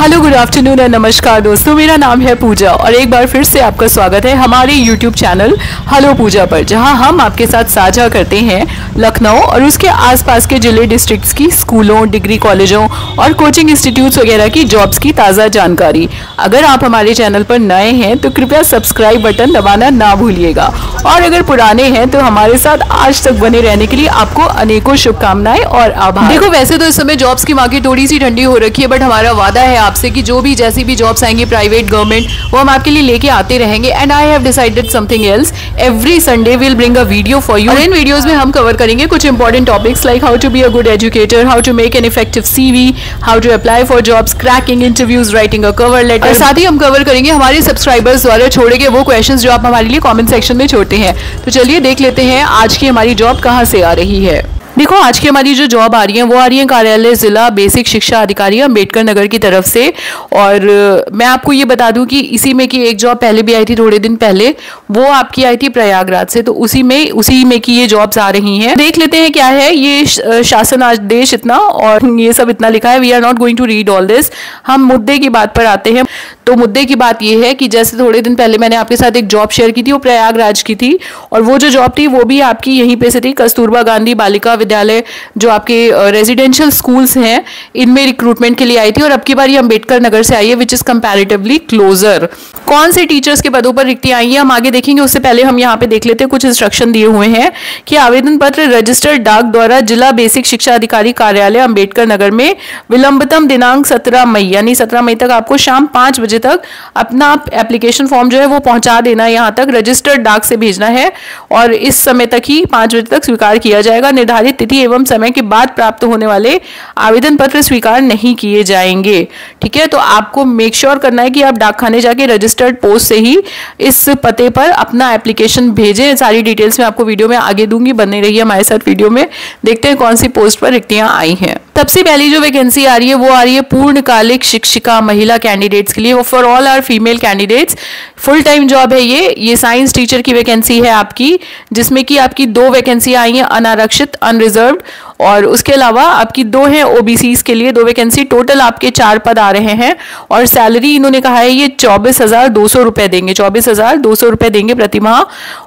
Hello, good afternoon और नमस्कार दोस्तों। मेरा नाम है पूजा और एक बार फिर से आपका स्वागत है हमारे यूट्यूब चैनल हेलो पूजा पर, जहां हम आपके साथ साझा करते हैं लखनऊ और उसके आसपास के जिले डिस्ट्रिक्ट्स की स्कूलों, डिग्री कॉलेजों और कोचिंग इंस्टीट्यूट्स वगैरह की जॉब्स की ताज़ा जानकारी। अगर आप हमारे चैनल पर नए हैं तो कृपया सब्सक्राइब बटन दबाना ना भूलिएगा, और अगर पुराने हैं तो हमारे साथ आज तक बने रहने के लिए आपको अनेकों शुभकामनाएं और आभार। देखो, वैसे तो इस समय जॉब्स की मार्केट थोड़ी सी ठंडी हो रखी है, बट हमारा वादा है आपसे कि जो भी जैसी भी जॉब्स आएंगी, प्राइवेट गवर्नमेंट, वो हम आपके लिए लेके आते रहेंगे। And I have decided something else, every Sunday will bring a video for you. और इन वीडियोस में हम कवर करेंगे कुछ important topics like how to be a good educator, how to make an effective CV, how to apply for jobs, cracking interviews, writing a cover letter. और साथ ही हम cover करेंगे हमारे सब्सक्राइबर्स द्वारा छोड़े गए वो क्वेश्चंस जो आप हमारे लिए कमेंट सेक्शन में छोड़ते हैं। तो चलिए देख लेते हैं आज की हमारी जॉब कहाँ से आ रही है। देखो, आज की हमारी जो जॉब आ रही है वो आ रही है कार्यालय जिला बेसिक शिक्षा अधिकारी अम्बेडकर नगर की तरफ से। और मैं आपको ये बता दूं कि इसी में की एक जॉब पहले भी आई थी, थोड़े दिन पहले, वो आपकी आई थी प्रयागराज से। तो उसी में की ये जॉब्स आ रही हैं। देख लेते हैं क्या है ये शासन आदेश इतना और ये सब इतना लिखा है। We are not going to read all this. हम मुद्दे की बात पर आते हैं। तो मुद्दे की बात ये है कि जैसे थोड़े दिन पहले मैंने आपके साथ एक जॉब शेयर की थी, वो प्रयागराज की थी, और वो जो जॉब थी वो भी आपकी यहीं पे से थी, कस्तूरबा गांधी बालिका विद्यालय, जो आपके रेजिडेंशियल स्कूल्स हैं, इनमें रिक्रूटमेंट के लिए आई थी। और अब की बार ये अम्बेडकर नगर से आई है, विच इज कंपैरेटिवली क्लोजर। कौन से टीचर्स के पदों पर रिक्तियां आई हैं हम आगे देखेंगे, उससे पहले हम यहाँ पे देख लेते हैं कुछ इंस्ट्रक्शन दिए हुए हैं कि आवेदन पत्र रजिस्टर्ड डाक द्वारा जिला बेसिक शिक्षा अधिकारी कार्यालय अम्बेडकर नगर में विलंबतम दिनांक 17 मई, यानी 17 मई तक आपको शाम 5 बजे तक अपना एप्लीकेशन फॉर्म जो है वो पहुंचा देना है। यहाँ तक रजिस्टर्ड डाक से भेजना है और इस समय तक ही 5 बजे तक स्वीकार किया जाएगा। निर्धारित तिथि एवं समय के बाद प्राप्त होने वाले आवेदन पत्र स्वीकार नहीं किए जाएंगे। ठीक है, तो आपको मेक श्योर करना है कि आप डाकखाने जाके रजिस्टर्ड पोस्ट से ही इस पते पर अपना एप्लीकेशन भेजें। सारी डिटेल्स मैं आपको वीडियो में आगे दूंगी, बने रहिए हमारे साथ वीडियो में। देखते हैं कौन सी पोस्ट पर रिक्तियां आई हैं। सबसे पहली जो वैकेंसी आ रही है वो आ रही है पूर्णकालिक शिक्षिका महिला कैंडिडेट्स के लिए, वो for all are female candidates. Full time job है ये साइंस टीचर की वैकेंसी है आपकी, जिसमें कि आपकी 2 वैकेंसी आई हैं अनारक्षित अनरिजर्व्ड, और उसके अलावा आपकी 2 हैं ओबीसीज के लिए 2 वैकेंसी। टोटल आपके 4 पद आ रहे हैं और सैलरी इन्होंने कहा है ये 24,200 रुपए देंगे, 24,200 रुपए देंगे प्रति माह।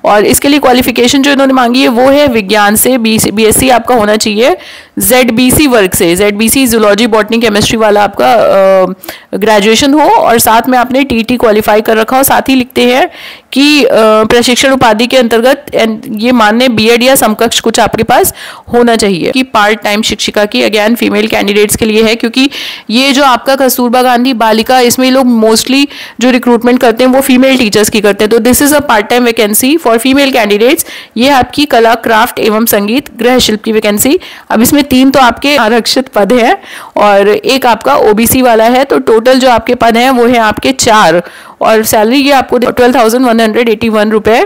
और इसके लिए क्वालिफिकेशन जो इन्होंने मांगी है वो है विज्ञान से, बीएससी आपका होना चाहिए, जेडबीसी वर्ग से, जेडबीसी जूलॉजी बॉटनी केमिस्ट्री वाला आपका ग्रेजुएशन हो, और साथ में आपने टीटी क्वालिफाई कर रखा हो। साथ ही लिखते हैं कि प्रशिक्षण उपाधि के अंतर्गत ये मान्य बीएड या समकक्ष कुछ आपके पास होना चाहिए। कि पार्ट टाइम शिक्षिका की अगेन फीमेल कैंडिडेट्स के लिए है, क्योंकि ये जो आपका कस्तूरबा गांधी बालिका, इसमें लोग मोस्टली जो रिक्रूटमेंट करते हैं वो फीमेल टीचर्स की करते हैं। तो this is a part time vacancy for female candidates. ये आपकी कला, क्राफ्ट एवं संगीत, गृह शिल्प की वैकेंसी। अब इसमें 3 तो आपके आरक्षित पद हैं और एक आपका ओबीसी वाला है। तो टोटल जो आपके पद हैं वो है आपके 4, और सैलरी ये आपको 12,181 रुपए।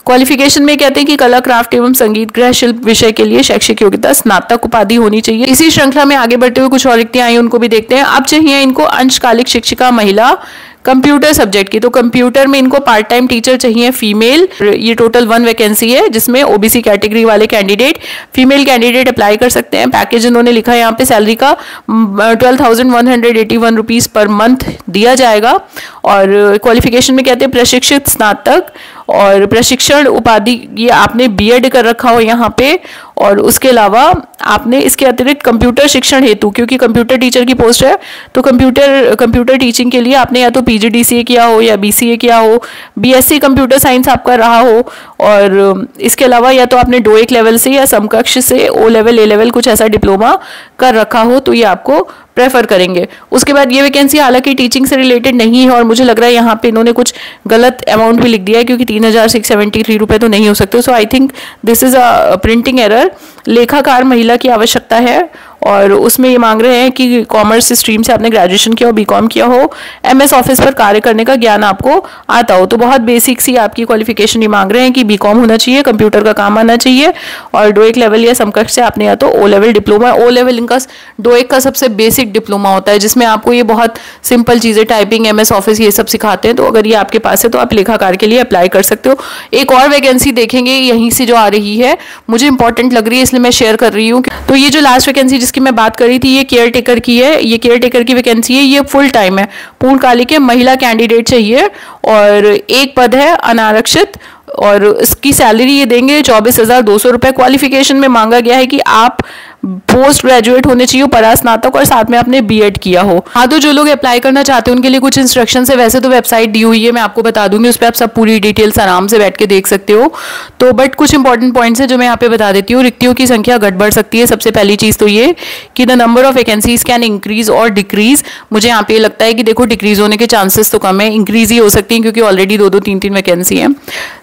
क्वालिफिकेशन में कहते हैं कि कला, क्राफ्ट एवं संगीत, गृह शिल्प विषय के लिए शैक्षिक योग्यता स्नातक उपाधि होनी चाहिए। इसी श्रृंखला में आगे बढ़ते हुए कुछ और रिक्तियां आई, उनको भी देखते हैं। अब चाहिए इनको अंशकालिक शिक्षिका महिला कंप्यूटर सब्जेक्ट की। तो कंप्यूटर में इनको पार्ट टाइम टीचर चाहिए फीमेल। ये टोटल 1 वैकेंसी है, जिसमें ओबीसी कैटेगरी वाले कैंडिडेट, फीमेल कैंडिडेट अप्लाई कर सकते हैं। पैकेज इन्होंने लिखा है यहाँ पे, सैलरी का 12,181 रुपीज पर मंथ दिया जाएगा। और क्वालिफिकेशन में कहते हैं प्रशिक्षित स्नातक और प्रशिक्षण उपाधि, ये आपने बीएड कर रखा हो यहाँ पे, और उसके अलावा आपने इसके अतिरिक्त कंप्यूटर शिक्षण हेतु, क्योंकि कंप्यूटर टीचर की पोस्ट है, तो कंप्यूटर टीचिंग के लिए आपने या तो पीजीडीसीए किया हो या बीसीए किया हो, बीएससी कंप्यूटर साइंस आपका रहा हो, और इसके अलावा या तो आपने डोएक लेवल से या समकक्ष से ओ लेवल, ए लेवल कुछ ऐसा डिप्लोमा कर रखा हो, तो ये आपको प्रेफर करेंगे। उसके बाद ये वैकेंसी हालांकि टीचिंग से रिलेटेड नहीं है, और मुझे लग रहा है यहाँ पे इन्होंने कुछ गलत अमाउंट भी लिख दिया है, क्योंकि 3,673 रुपए तो नहीं हो सकते। So I think this is a printing error. लेखाकार महिला की आवश्यकता है, और उसमें ये मांग रहे हैं कि कॉमर्स स्ट्रीम से आपने ग्रेजुएशन किया हो, बीकॉम किया हो, एमएस ऑफिस पर कार्य करने का ज्ञान आपको आता हो। तो बहुत बेसिक सी आपकी क्वालिफिकेशन ये मांग रहे हैं कि बीकॉम होना चाहिए, कंप्यूटर का काम आना चाहिए, और डोएक लेवल या समकक्ष से आपने या तो O level diploma, O level इनका डोएक का सबसे बेसिक डिप्लोमा होता है, जिसमें आपको ये बहुत सिंपल चीजें, टाइपिंग, एमएस ऑफिस, ये सब सिखाते हैं। तो अगर ये आपके पास है तो आप लेखाकार के लिए अप्लाई कर सकते हो। एक और वैकेंसी देखेंगे यहीं से जो आ रही है, मुझे इंपॉर्टेंट लग रही है इसलिए मैं शेयर कर रही हूँ। तो ये जो लास्ट वैकेंसी जिसकी मैं बात करी थी, ये केयर टेकर की है, ये केयर टेकर की वैकेंसी है, ये फुल टाइम है, पूर्णकालिक है, महिला कैंडिडेट चाहिए और एक पद है अनारक्षित और इसकी सैलरी ये देंगे 24,200 रुपये। क्वालिफिकेशन में मांगा गया है कि आप पोस्ट ग्रेजुएट होने चाहिए, परास्नातक और साथ में आपने बीएड किया हो। हाँ, तो जो लोग अप्लाई करना चाहते हैं उनके लिए कुछ इंस्ट्रक्शंस है। वैसे तो वेबसाइट दी हुई है, मैं आपको बता दूंगी, उस पर आप सब पूरी डिटेल्स आराम से बैठ के देख सकते हो। तो बट कुछ इंपॉर्टेंट पॉइंट्स है जो मैं यहाँ पे बता देती हूँ। रिक्तियों की संख्या घट बढ़ सकती है। सबसे पहली चीज तो ये कि the number of vacancies can increase और डिक्रीज। मुझे यहाँ पे लगता है कि देखो डिक्रीज होने के चांसेस तो कम है, इंक्रीज ही हो सकती है क्योंकि ऑलरेडी 2-2, 3-3 वैकेंसी है।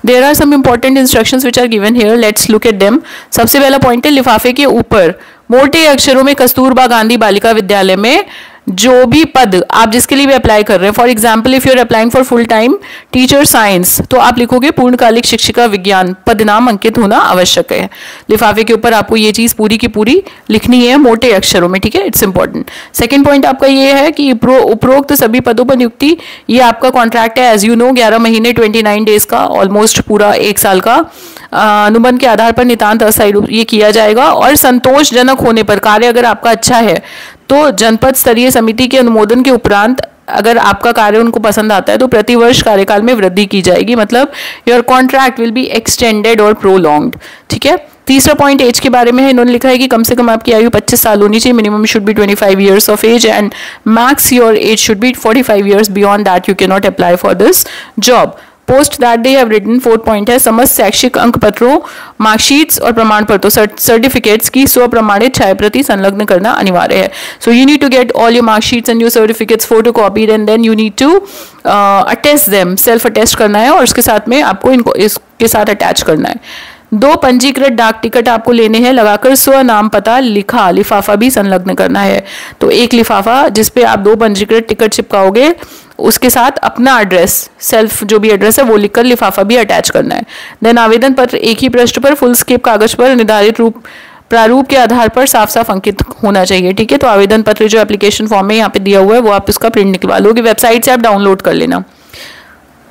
There are some important instructions which are given here, let's look at them. सबसे पहला पॉइंट है, लिफाफे के ऊपर मोटे अक्षरों में कस्तूरबा गांधी बालिका विद्यालय में जो भी पद आप जिसके लिए भी अप्लाई कर रहे हैं, for example if you are applying for full time teacher science, तो आप लिखोगे पूर्णकालिक शिक्षिका विज्ञान, पद नाम अंकित होना आवश्यक है। लिफाफे के ऊपर आपको ये चीज पूरी की पूरी लिखनी है मोटे अक्षरों में, ठीक है, इट्स इंपॉर्टेंट। सेकंड पॉइंट आपका ये है कि उपरोक्त सभी पदों पर नियुक्ति, ये आपका कॉन्ट्रैक्ट है एज यू नो, 11 महीने 29 डेज का, ऑलमोस्ट पूरा 1 साल का। अनुबंध के आधार पर नितांत अस्थायी रूप ये किया जाएगा और संतोषजनक होने पर, कार्य अगर आपका अच्छा है तो जनपद स्तरीय समिति के अनुमोदन के उपरांत अगर आपका कार्य उनको पसंद आता है तो प्रतिवर्ष कार्यकाल में वृद्धि की जाएगी, मतलब your contract will be extended और प्रोलॉन्ग्ड, ठीक है। तीसरा पॉइंट एज के बारे में है, इन्होंने लिखा है कि कम से कम आपकी आयु 25 साल होनी चाहिए, minimum should be 25 years of age and max your age should be 45 years, beyond that you can not apply for this job. Post that they have written, fourth point है, समस्त शैक्षिक अंक पत्रों, मार्कशीट्स और प्रमाण पत्रों, सर्टिफिकेट्स की स्वप्रमाणित छायाप्रति संलग्न करना अनिवार्य है। So you need to get all your marksheets and your certificates photocopied and then you need to attest them, self attest करना है और उसके साथ में आपको इनको इसके साथ अटैच करना है। 2 पंजीकृत डाक टिकट आपको लेने हैं, लगाकर स्व नाम पता लिखा लिफाफा भी संलग्न करना है। तो एक लिफाफा जिसपे आप 2 पंजीकृत टिकट चिपकाओगे, उसके साथ अपना एड्रेस, सेल्फ जो भी एड्रेस है वो लिखकर लिफाफा भी अटैच करना है। देन आवेदन पत्र एक ही पृष्ठ पर फुल स्केप कागज पर निर्धारित प्रारूप के आधार पर साफ साफ अंकित होना चाहिए, ठीक है। तो आवेदन पत्र जो एप्लीकेशन फॉर्म में यहाँ पे दिया हुआ है वो आप उसका प्रिंट निकलवा लोगे, वेबसाइट से आप डाउनलोड कर लेना।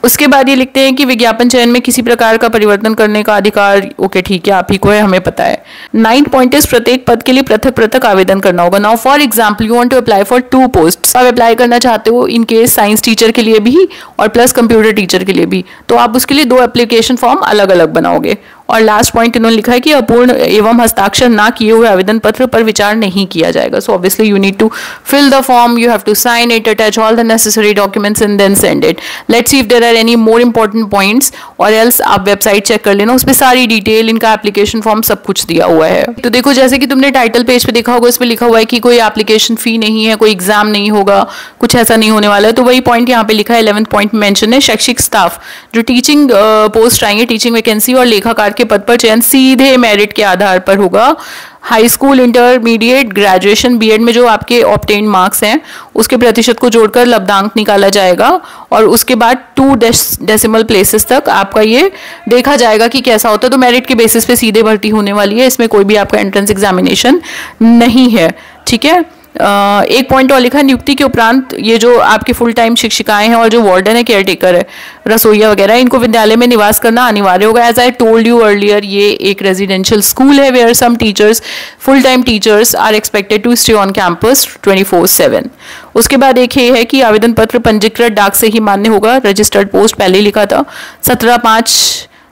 उसके बाद ये लिखते हैं कि विज्ञापन चयन में किसी प्रकार का परिवर्तन करने का अधिकार, ओके ठीक है, आप ही को है, हमें पता है। 9 पॉइंट इस प्रत्येक पद के लिए पृथक पृथक आवेदन करना होगा। Now for example you want to apply for 2 post, आप अप्लाई करना चाहते हो इन केस साइंस टीचर के लिए भी और प्लस कंप्यूटर टीचर के लिए भी, तो आप उसके लिए 2 एप्लीकेशन फॉर्म अलग अलग बनाओगे। और लास्ट पॉइंट इन्होंने लिखा है कि अपूर्ण एवं हस्ताक्षर ना किए हुए आवेदन पत्र पर विचार नहीं किया जाएगा। So obviously you need to fill the form, you have to sign it, attach all the necessary documents and then send it. Let's see if there are any more important points, और else आप website check कर लेना, उस पर सारी detail, इनका application form सब कुछ दिया हुआ है। तो देखो जैसे कि तुमने टाइटल पेज पे देखा होगा, इस पे लिखा हुआ है कि कोई एप्लीकेशन फी नहीं है, कोई एग्जाम नहीं होगा, कुछ ऐसा नहीं होने वाला है। तो वही पॉइंट यहाँ पे लिखा है, 11th पॉइंट मेंशन है, शैक्षिक स्टाफ जो टीचिंग पोस्ट आएंगे, टीचिंग वैकेंसी और लेखाकार के पद पर चयन सीधे मेरिट के आधार पर होगा। High school, intermediate, graduation, BEd में जो आपके ऑब्टेन्ड मार्क्स हैं उसके प्रतिशत को जोड़कर लब्धांक निकाला जाएगा और उसके बाद 2 डेसिमल प्लेसेस तक आपका ये देखा जाएगा कि कैसा होता है। तो मेरिट के बेसिस पे सीधे भर्ती होने वाली है, इसमें कोई भी आपका एंट्रेंस एग्जामिनेशन नहीं है, ठीक है। एक पॉइंट और लिखा है, नियुक्ति के उपरांत ये जो आपकी फुल टाइम शिक्षिकाएं हैं और जो वार्डन है, केयर टेकर है, रसोईया वगैरह, इनको विद्यालय में निवास करना अनिवार्य होगा। As I told you earlier, ये एक रेजिडेंशियल स्कूल है where some teachers, full time teachers are expected to stay on campus 24/7। उसके बाद एक ये है कि आवेदन पत्र पंजीकृत डाक से ही मान्य होगा, रजिस्टर्ड पोस्ट पहले ही लिखा था।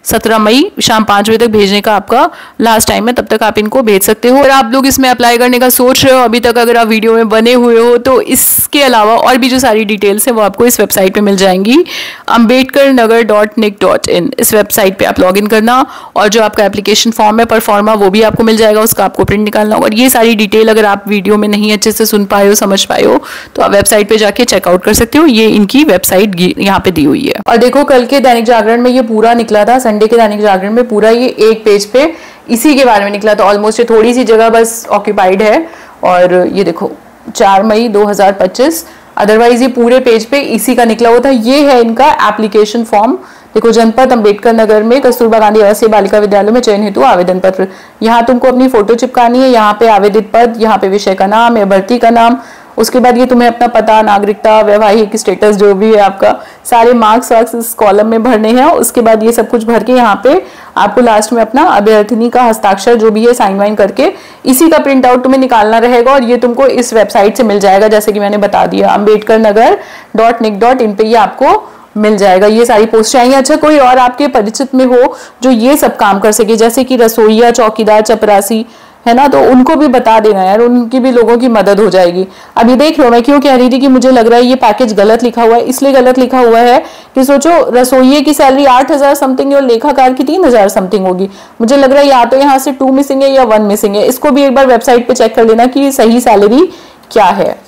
17 मई शाम 5 बजे तक भेजने का आपका लास्ट टाइम है, तब तक आप इनको भेज सकते हो। और आप लोग इसमें अप्लाई करने का सोच रहे हो अभी तक, अगर आप वीडियो में बने हुए हो, तो इसके अलावा और भी जो सारी डिटेल्स है वो आपको इस वेबसाइट पे मिल जाएंगी, ambedkarnagar.nic.in। इस वेबसाइट पे आप लॉग इन करना और जो आपका एप्लीकेशन फॉर्म है परफॉर्मा वो भी आपको मिल जाएगा, उसका आपको प्रिंट निकालना होगा। और ये सारी डिटेल अगर आप वीडियो में नहीं अच्छे से सुन पाए हो, समझ पाए हो, तो आप वेबसाइट पे जाके चेकआउट कर सकते हो। ये इनकी वेबसाइट यहाँ पे दी हुई है। और देखो कल के दैनिक जागरण में ये पूरा निकला था, संडे के दैनिक जागरण में पूरा ये एक पेज पे इसी के बारे में निकला था। ऑलमोस्ट थोड़ी सी जगह बस ऑक्यूपाइड है। और ये देखो 4 मई 2025, अदरवाइज ये पूरे पेज पे इसी का निकला हुआ था। ये है इनका एप्लीकेशन फॉर्म। देखो, जनपद अंबेडकर नगर में कस्तूरबा गांधी आवासीय बालिका विद्यालय में चयन हेतु आवेदन पत्र। यहाँ तुमको अपनी फोटो चिपकानी है, यहाँ पे आवेदित पद, यहाँ पे विषय का नाम या भर्ती का नाम, उसके बाद ये तुम्हें अपना पता, नागरिकता, वैवाहिक स्टेटस जो भी है आपका, सारे मार्क्स वार्क्स इस कॉलम में भरने हैं। उसके बाद ये सब कुछ भर के यहाँ पे आपको लास्ट में अपना अभ्यर्थिनी का हस्ताक्षर जो भी है साइन वाइन करके इसी का प्रिंट आउट तुम्हें निकालना रहेगा और ये तुमको इस वेबसाइट से मिल जाएगा, जैसे कि मैंने बता दिया ambedkarnagar.nic.in पे ये आपको मिल जाएगा। ये सारी पोस्ट चाहिए। अच्छा, कोई और आपके परिचित में हो जो ये सब काम कर सके, जैसे कि रसोईया, चौकीदार, चपरासी, है ना, तो उनको भी बता देना यार, उनकी भी लोगों की मदद हो जाएगी। अभी देख लो मैं क्यों कह रही थी कि मुझे लग रहा है ये पैकेज गलत लिखा हुआ है। इसलिए गलत लिखा हुआ है कि सोचो रसोइये की सैलरी 8,000 समथिंग और लेखाकार की 3,000 समथिंग होगी। मुझे लग रहा है या तो यहाँ से 2 मिसिंग है या 1 मिसिंग है। इसको भी एक बार वेबसाइट पे चेक कर लेना कि सही सैलरी क्या है।